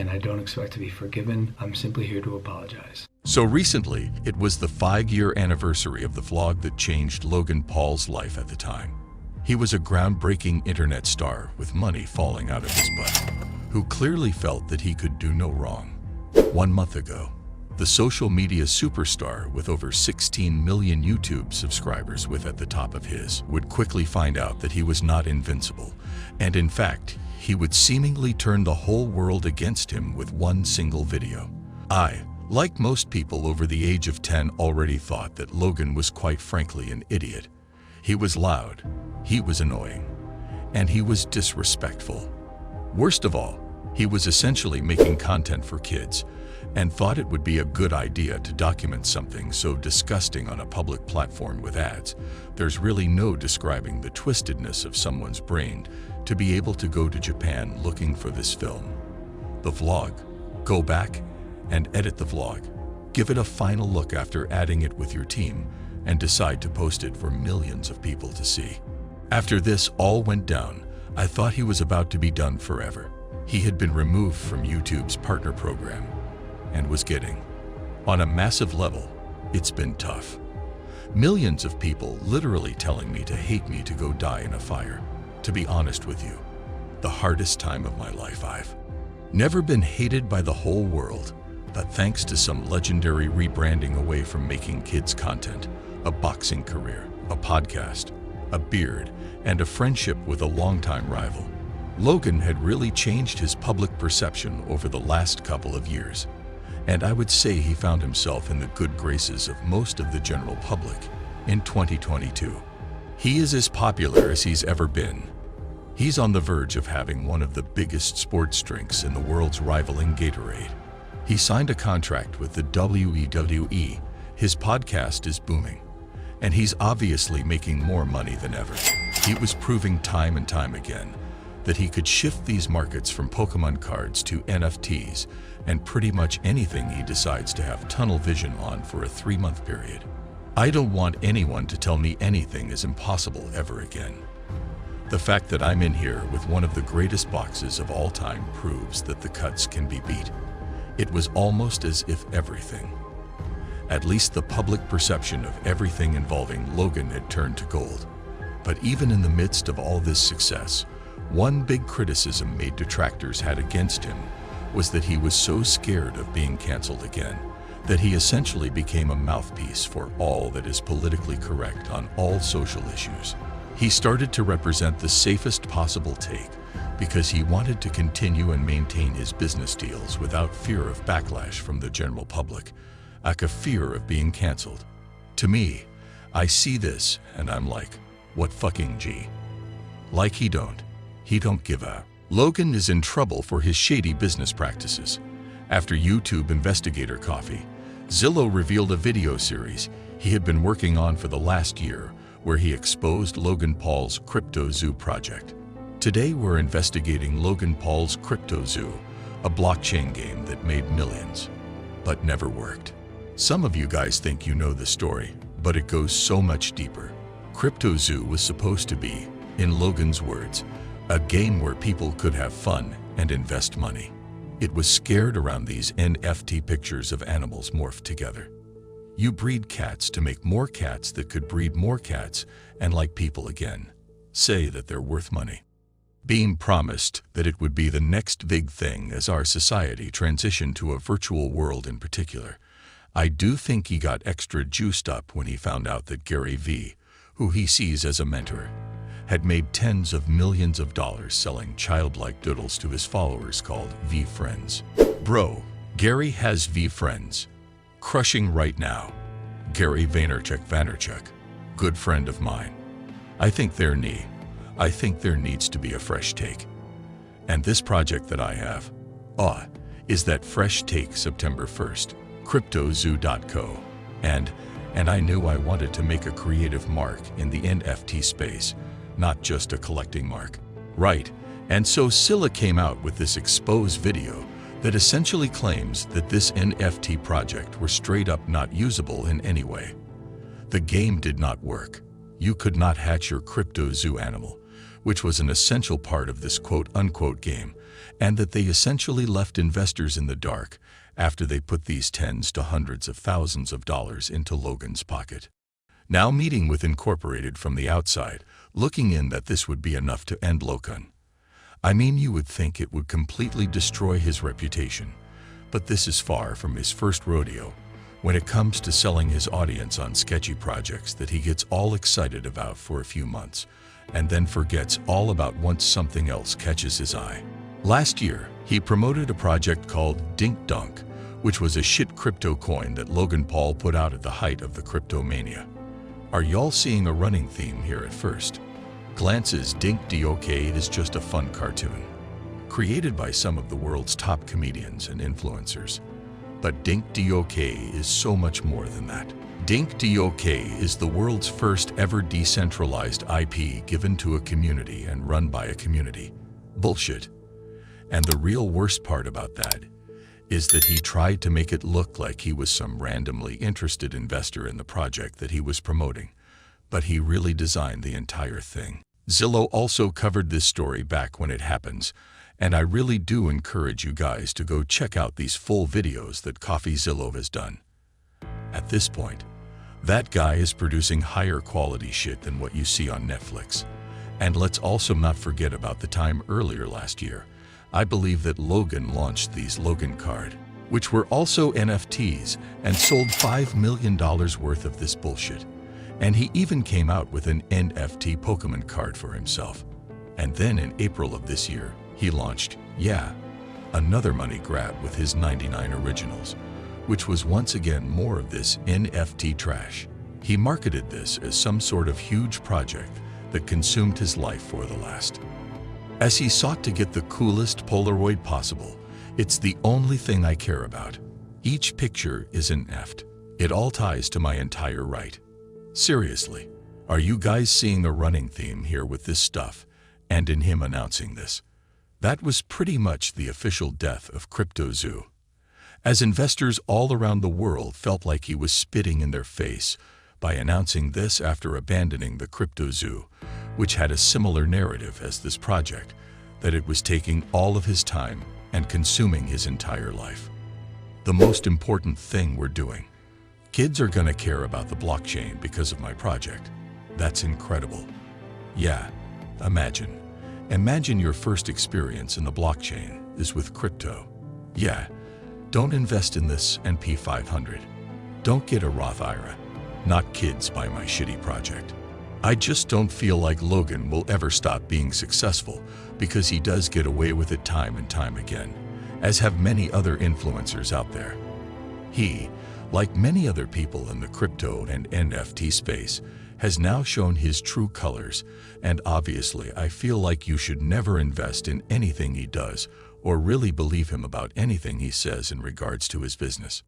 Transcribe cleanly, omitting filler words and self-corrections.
and I don't expect to be forgiven. I'm simply here to apologize. So recently, it was the 5-year anniversary of the vlog that changed Logan Paul's life at the time. He was a groundbreaking internet star with money falling out of his butt, who clearly felt that he could do no wrong. 1 month ago, the social media superstar with over 16 million YouTube subscribers at the top of his would quickly find out that he was not invincible, and in fact, he would seemingly turn the whole world against him with one single video. I, like most people over the age of 10, already thought that Logan was quite frankly an idiot. He was loud, he was annoying, and he was disrespectful. Worst of all, he was essentially making content for kids and thought it would be a good idea to document something so disgusting on a public platform with ads. There's really no describing the twistedness of someone's brain to be able to go to Japan looking for this film. The vlog. Go back and edit the vlog. Give it a final look after adding it with your team and decide to post it for millions of people to see. After this all went down, I thought he was about to be done forever. He had been removed from YouTube's partner program and was getting, on a massive level, it's been tough. Millions of people literally telling me to hate me to go die in a fire. To be honest with you, the hardest time of my life. I've never been hated by the whole world, but thanks to some legendary rebranding away from making kids content, a boxing career, a podcast, a beard, and a friendship with a longtime rival, Logan had really changed his public perception over the last couple of years. And I would say he found himself in the good graces of most of the general public in 2022. He is as popular as he's ever been. He's on the verge of having one of the biggest sports drinks in the world's rivaling Gatorade. He signed a contract with the WWE. His podcast is booming, and he's obviously making more money than ever. He was proving time and time again that he could shift these markets from Pokemon cards to NFTs and pretty much anything he decides to have tunnel vision on for a 3-month period. I don't want anyone to tell me anything is impossible ever again. The fact that I'm in here with one of the greatest boxes of all time proves that the cuts can be beat. It was almost as if everything, at least the public perception of everything involving Logan, had turned to gold. But even in the midst of all this success, one big criticism made detractors had against him was that he was so scared of being canceled again that he essentially became a mouthpiece for all that is politically correct on all social issues. He started to represent the safest possible take because he wanted to continue and maintain his business deals without fear of backlash from the general public, like a fear of being canceled. To me, I see this and I'm like, what fucking G? Like he don't give a. Logan is in trouble for his shady business practices. After YouTube investigator CoffeeZilla revealed a video series he had been working on for the last year where he exposed Logan Paul's CryptoZoo project. Today we're investigating Logan Paul's CryptoZoo, a blockchain game that made millions, but never worked. Some of you guys think you know the story, but it goes so much deeper. CryptoZoo was supposed to be, in Logan's words, a game where people could have fun and invest money. It was scared around these NFT pictures of animals morphed together. You breed cats to make more cats that could breed more cats and, like people again, say that they're worth money. Being promised that it would be the next big thing as our society transitioned to a virtual world in particular. I do think he got extra juiced up when he found out that Gary V, who he sees as a mentor, had made tens of millions of dollars selling childlike doodles to his followers called V-Friends. Bro, Gary has V-Friends. Crushing right now. Gary Vaynerchuk, good friend of mine. I think there needs to be a fresh take. And this project that I have, is that fresh take. September 1st, CryptoZoo.co. And I knew I wanted to make a creative mark in the NFT space, not just a collecting mark. Right, and so Zilla came out with this exposed video that essentially claims that this NFT project were straight up not usable in any way. The game did not work. You could not hatch your CryptoZoo animal, which was an essential part of this quote-unquote game, and that they essentially left investors in the dark after they put these tens to hundreds of thousands of dollars into Logan's pocket. Now meeting with Incorporated from the outside, looking in that this would be enough to end Logan. I mean, you would think it would completely destroy his reputation, but this is far from his first rodeo when it comes to selling his audience on sketchy projects that he gets all excited about for a few months and then forgets all about once something else catches his eye. Last year, he promoted a project called Dink Dunk, which was a shit crypto coin that Logan Paul put out at the height of the crypto mania. Are y'all seeing a running theme here at first? Glance's Dink Dunk is just a fun cartoon, created by some of the world's top comedians and influencers. But Dink Dunk is so much more than that. Dink Dunk is the world's first ever decentralized IP given to a community and run by a community. Bullshit. And the real worst part about that is that he tried to make it look like he was some randomly interested investor in the project that he was promoting, but he really designed the entire thing. Zillow also covered this story back when it happens, and I really do encourage you guys to go check out these full videos that CoffeeZilla has done. At this point, that guy is producing higher quality shit than what you see on Netflix. And let's also not forget about the time earlier last year, I believe that Logan launched these Logan card, which were also NFTs, and sold $5 million worth of this bullshit. And he even came out with an NFT Pokemon card for himself. And then in April of this year, he launched, another money grab with his 99 originals, which was once again more of this NFT trash. He marketed this as some sort of huge project that consumed his life for the last. As he sought to get the coolest Polaroid possible, it's the only thing I care about. Each picture is an NFT. It all ties to my entire right. Seriously, are you guys seeing a running theme here with this stuff and in him announcing this? That was pretty much the official death of CryptoZoo, as investors all around the world felt like he was spitting in their face by announcing this after abandoning the CryptoZoo, which had a similar narrative as this project, that it was taking all of his time and consuming his entire life. The most important thing we're doing. Kids are gonna care about the blockchain because of my project. That's incredible. Yeah, imagine your first experience in the blockchain is with crypto. Yeah, don't invest in this S&P 500. Don't get a Roth IRA. Not kids buy my shitty project. I just don't feel like Logan will ever stop being successful because he does get away with it time and time again, as have many other influencers out there. He, like many other people in the crypto and NFT space, has now shown his true colors, and obviously I feel like you should never invest in anything he does or really believe him about anything he says in regards to his business.